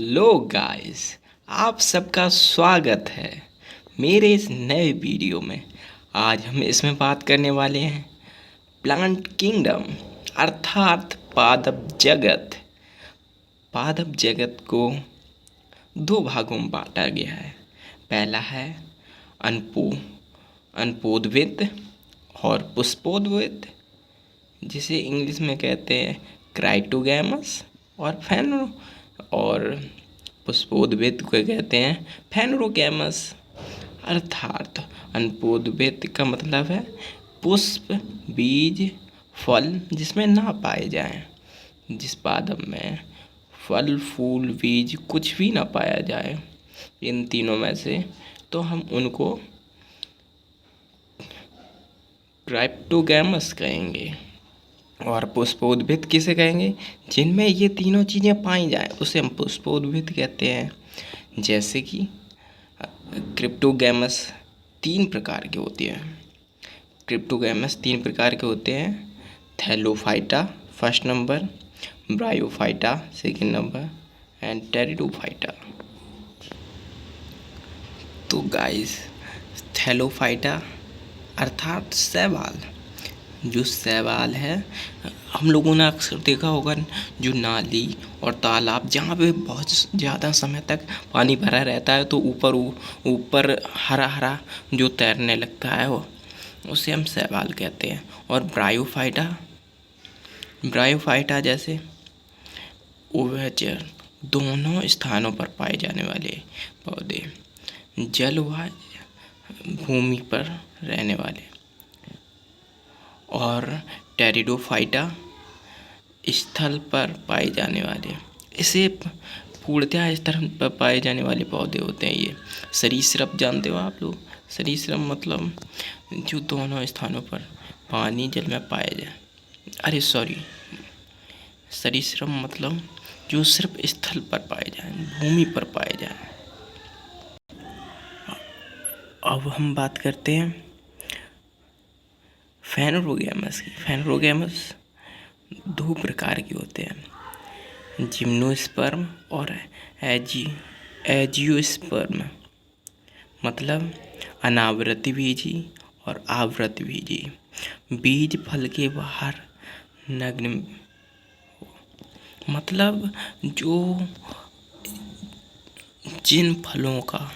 Hello guys, आप सबका स्वागत है मेरे इस नए वीडियो में। आज हम इसमें बात करने वाले हैं प्लांट किंगडम अर्थात पादप जगत। पादप जगत को दो भागों में बांटा गया है। पहला है अनपोद्वित और पुष्पोद्वित, जिसे इंग्लिश में कहते हैं क्राइटोगैमस, और पुष्पोद्भिद को कहते हैं फेनोरोगैमस। अर्थात अनपोद्भिद का मतलब है पुष्प, बीज, फल जिसमें ना पाए जाएं। जिस पादप में फल, फूल, बीज कुछ भी ना पाया जाए इन तीनों में से, तो हम उनको क्राइप्टोगैमस कहेंगे। और पुष्पोद्भिद किसे कहेंगे? जिनमें ये तीनों चीज़ें पाई जाएं उसे हम पुष्पोद्भिद कहते हैं। जैसे कि क्रिप्टोगैमस तीन प्रकार के होते हैं। क्रिप्टोगैमस तीन प्रकार के होते हैं। Thallophyta first number, bryophyta second number and pteridophyta. तो गाइस, थैलोफाइटा अर्थात शैवाल। जो शैवाल है, हम लोगों ने अक्सर देखा होगा, जो नाली और तालाब जहाँ पे बहुत ज़्यादा समय तक पानी भरा रहता है तो ऊपर हरा हरा जो तैरने लगता है वो, उसे हम शैवाल कहते हैं। और ब्रायोफाइटा जैसे उभयचर दोनों स्थानों पर पाए जाने वाले पौधे, जल व भूमि पर रहने वाले। और टेरिडोफाइटा स्थल पर पाए जाने वाले, इसे पूर्णतः स्थल पर पाए जाने वाले पौधे होते हैं। ये सरीसृप जानते हो आप लोग? सरीसृप मतलब जो दोनों स्थानों पर पानी जल में पाए जाए। सरीसृप मतलब जो सिर्फ स्थल पर पाए जाए, भूमि पर पाए जाए। अब हम बात करते हैं फेनोरोगैमस की। फेनोरोगैमस दो प्रकार के होते हैं, जिम्नोस्पर्म और एजियोस्पर्म। मतलब अनावृत बीजी और आवृत बीजी। बीज फल के बाहर नग्न, मतलब जिन फलों का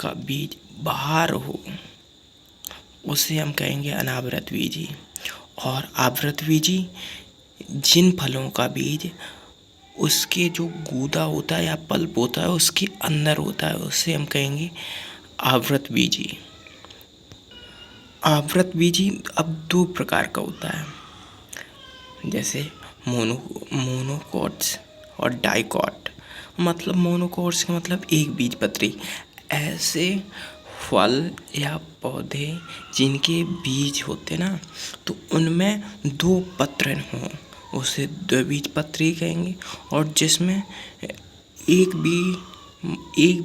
बीज बाहर हो उसे हम कहेंगे अनावृत बीजी। और आवृत बीजी जिन फलों का बीज उसके जो गूदा होता है या पल्प होता है उसके अंदर होता है, उसे हम कहेंगे आवृत बीजी। आवृत बीजी अब दो प्रकार का होता है, जैसे मोनोकोट्स और डाइकोट। मतलब मोनोकोट्स का मतलब एक बीज पत्री। ऐसे फल या पौधे जिनके बीज होते ना, तो उनमें दो पत्र हों उसे द्विबीजपत्री कहेंगे। और जिसमें एक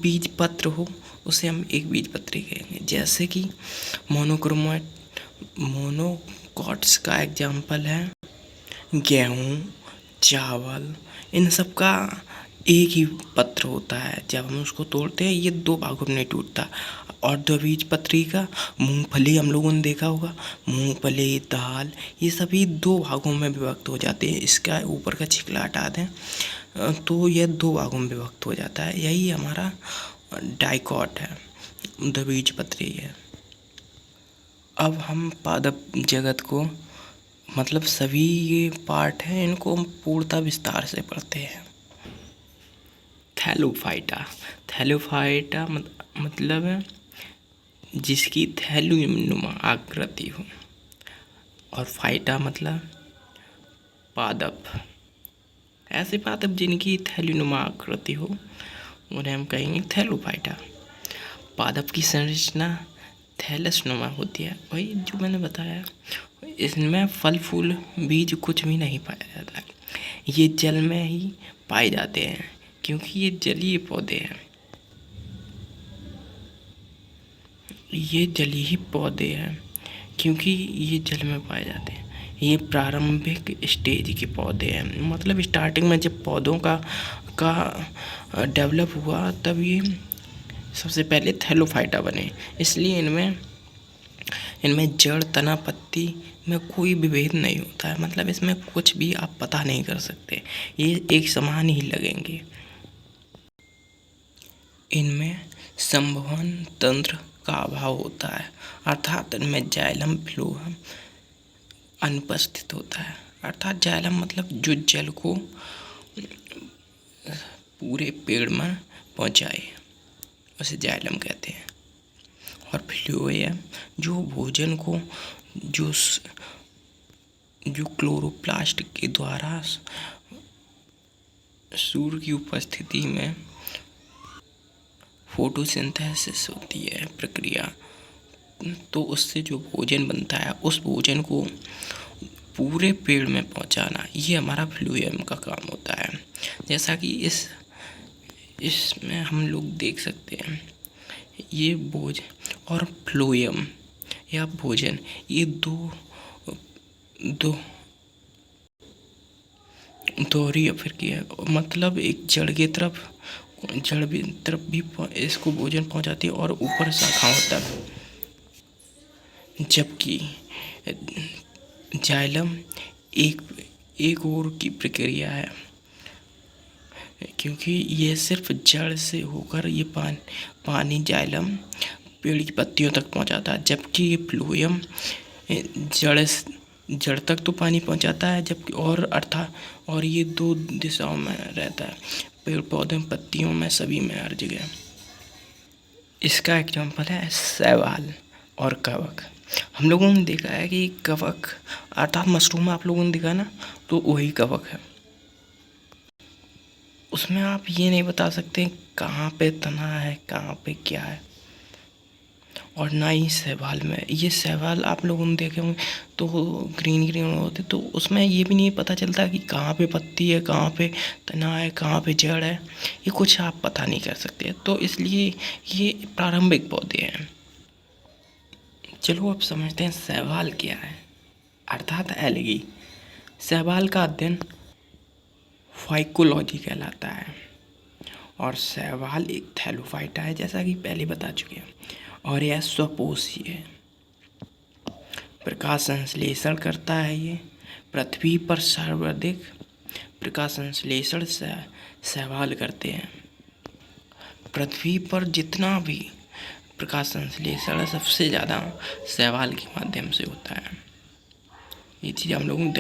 बीज पत्र हो उसे हम एक बीजपत्री कहेंगे। जैसे कि मोनोकोट्स का एग्जाम्पल है गेहूँ, चावल, इन सब का एक ही पत्र होता है। जब हम उसको तोड़ते हैं ये दो भागों में नहीं टूटता। और द्विबीजपत्री का मूंगफली, हम लोगों ने देखा होगा, मूंगफली, दाल, ये सभी दो भागों में विभक्त हो जाते हैं। इसका ऊपर का छिकला हटा दें तो यह दो भागों में विभक्त हो जाता है। यही हमारा डाइकोट है, द्विबीजपत्री है। अब हम पादप जगत को, मतलब सभी ये पार्ट हैं, इनको हम पूर्णतः विस्तार से पढ़ते हैं। थैलोफाइटा मतलब है जिसकी थैलुनुमा आकृति हो। और फाइटा मतलब पादप। ऐसे पादप जिनकी थैलुनुमा आकृति हो उन्हें हम कहेंगे थैलोफाइटा। पादप की संरचना थैलसनुमा होती है, वही जो मैंने बताया। इसमें फल, फूल, बीज कुछ भी नहीं पाया जाता। ये जल में ही पाए जाते हैं क्योंकि ये जलीय पौधे हैं। ये जलीय पौधे हैं क्योंकि ये जल में पाए जाते हैं। ये प्रारंभिक स्टेज के पौधे हैं। मतलब स्टार्टिंग में जब पौधों का का डेवलप हुआ तब ये सबसे पहले थैलोफाइटा बने। इसलिए इनमें जड़, तना, पत्ती में कोई भी भेद नहीं होता है, मतलब इसमें कुछ भी आप पता नहीं कर सकते, ये एक समान ही लगेंगे। इनमें संवहन तंत्र का अभाव होता है, अर्थात इनमें जाइलम फ्लोएम अनुपस्थित होता है। अर्थात जाइलम मतलब जो जल को पूरे पेड़ में पहुंचाए, उसे जाइलम कहते हैं। और फ्लोएम जो भोजन को जो क्लोरोप्लास्ट के द्वारा सूर्य की उपस्थिति में फोटोसिंथेसिस होती है प्रक्रिया, तो उससे जो भोजन बनता है उस भोजन को पूरे पेड़ में पहुंचाना, ये हमारा फ्लोएम का काम होता है। जैसा कि इसमें हम लोग देख सकते हैं, ये भोजन और फ्लोएम या भोजन, ये दो दोहरी अफ्रीकी है, मतलब एक जड़ की तरफ भी इसको भोजन पहुंचाती है और ऊपर शाखाओं तक, जबकि जाइलम एक और की प्रक्रिया है, क्योंकि ये सिर्फ जड़ से होकर ये पानी जाइलम पेड़ की पत्तियों तक पहुंचाता है, जबकि ये फ्लोएम जड़ तक तो पानी पहुंचाता है, जबकि और ये दो दिशाओं में रहता है, पेड़ पौधे में, पत्तियों में, सभी में, हर जगह। इसका एग्जाम्पल है शैवाल और कवक। हम लोगों ने देखा है कि कवक अर्थात मशरूम आप लोगों ने देखा ना, तो वही कवक है। उसमें आप ये नहीं बता सकते कहाँ पे तना है, कहाँ पे क्या है। और ना ही शैवाल में, ये शैवाल आप लोगों ने देखे होंगे तो ग्रीन होते, तो उसमें ये भी नहीं पता चलता कि कहाँ पे पत्ती है, कहाँ पे तना है, कहाँ पे जड़ है, ये कुछ आप पता नहीं कर सकते। तो इसलिए ये प्रारंभिक पौधे हैं। चलो अब समझते हैं शैवाल क्या है, अर्थात एल्गी। शैवाल का अध्ययन फाइकोलॉजी कहलाता है, और शैवाल एक थैलोफाइटा है, जैसा कि पहले बता चुके हैं, और यह स्वपोषी है, प्रकाश संश्लेषण करता है। ये पृथ्वी पर सर्वाधिक प्रकाश संश्लेषण शैवाल करते हैं। पृथ्वी पर जितना भी प्रकाश संश्लेषण है, सबसे ज़्यादा शैवाल के माध्यम से होता है। ये चीज़ हम लोगों को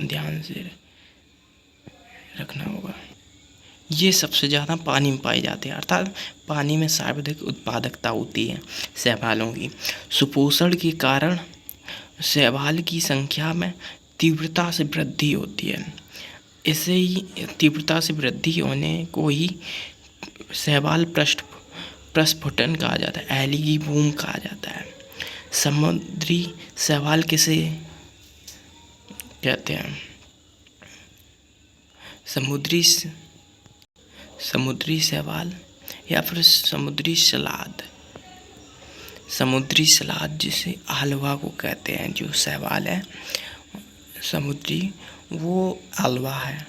ध्यान से रखना होगा। ये सबसे ज़्यादा पानी में पाए जाते हैं, अर्थात पानी में सर्वाधिक उत्पादकता होती है शैवालों की। सुपोषण के कारण शैवाल की संख्या में तीव्रता से वृद्धि होती है। इसे ही तीव्रता से वृद्धि होने को ही शैवाल प्रस्फुटन कहा जाता है, एल्गी बूम कहा जाता है। समुद्री शैवाल किसे कहते हैं? समुद्री शैवाल या फिर समुद्री सलाद जिसे आलवा को कहते हैं। जो शैवाल है समुद्री, वो आलवा है।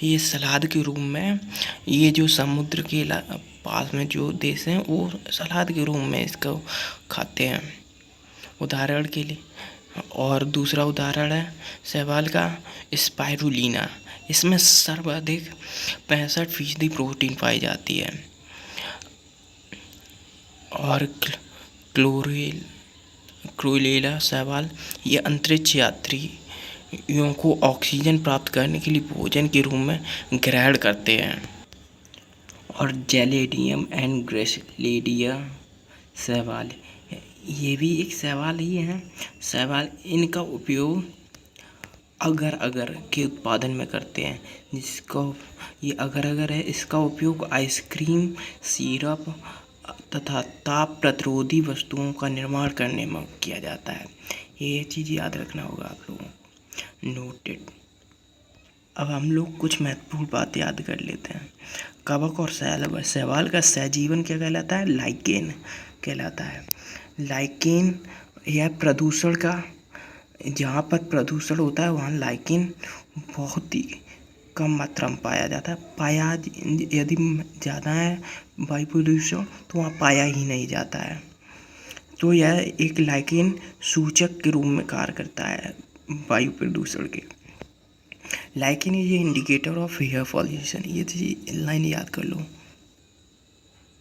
ये सलाद के रूप में, ये जो समुद्र के पास में जो देश हैं वो सलाद के रूप में इसको खाते हैं, उदाहरण के लिए। और दूसरा उदाहरण है शैवाल का स्पाइरुलिना। इसमें सर्वाधिक 65% प्रोटीन पाई जाती है। और क्लोरेला शैवाल, ये अंतरिक्ष यात्रियों को ऑक्सीजन प्राप्त करने के लिए भोजन के रूप में ग्रहण करते हैं। और जेलेडियम एंड ग्रेसिलिडिया शैवाल, ये भी एक शैवाल ही है। शैवाल इनका उपयोग अगर के उत्पादन में करते हैं, जिसको ये अगर है, इसका उपयोग आइसक्रीम, सिरप तथा ताप प्रतिरोधी वस्तुओं का निर्माण करने में किया जाता है। ये चीज़ याद रखना होगा आप लोगों को। नोटेड। अब हम लोग कुछ महत्वपूर्ण बातें याद कर लेते हैं। कवक और शैवाल का सहजीवन क्या कहलाता है? लाइकेन कहलाता है। लाइकेन यह प्रदूषण का, जहाँ पर प्रदूषण होता है वहाँ लाइकेन बहुत ही कम मात्रा में पाया जाता है। पाया यदि ज़्यादा है वायु प्रदूषण तो वहाँ पाया ही नहीं जाता है। तो यह एक लाइकेन सूचक के रूप में कार्य करता है वायु प्रदूषण के। Lichen is indicator of air pollution, ये लाइन याद कर लो।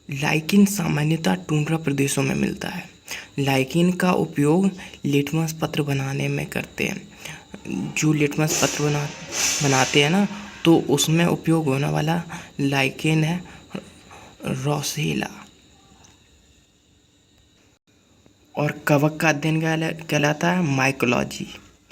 लाइकेन सामान्यतः टुंड्रा प्रदेशों में मिलता है। लाइकेन का उपयोग लिटमस पत्र बनाने में करते हैं। जो लिटमस पत्र बनाते हैं ना, तो उसमें उपयोग होने वाला लाइकेन है रोसेला। और कवक का अध्ययन कहलाता है माइकोलॉजी।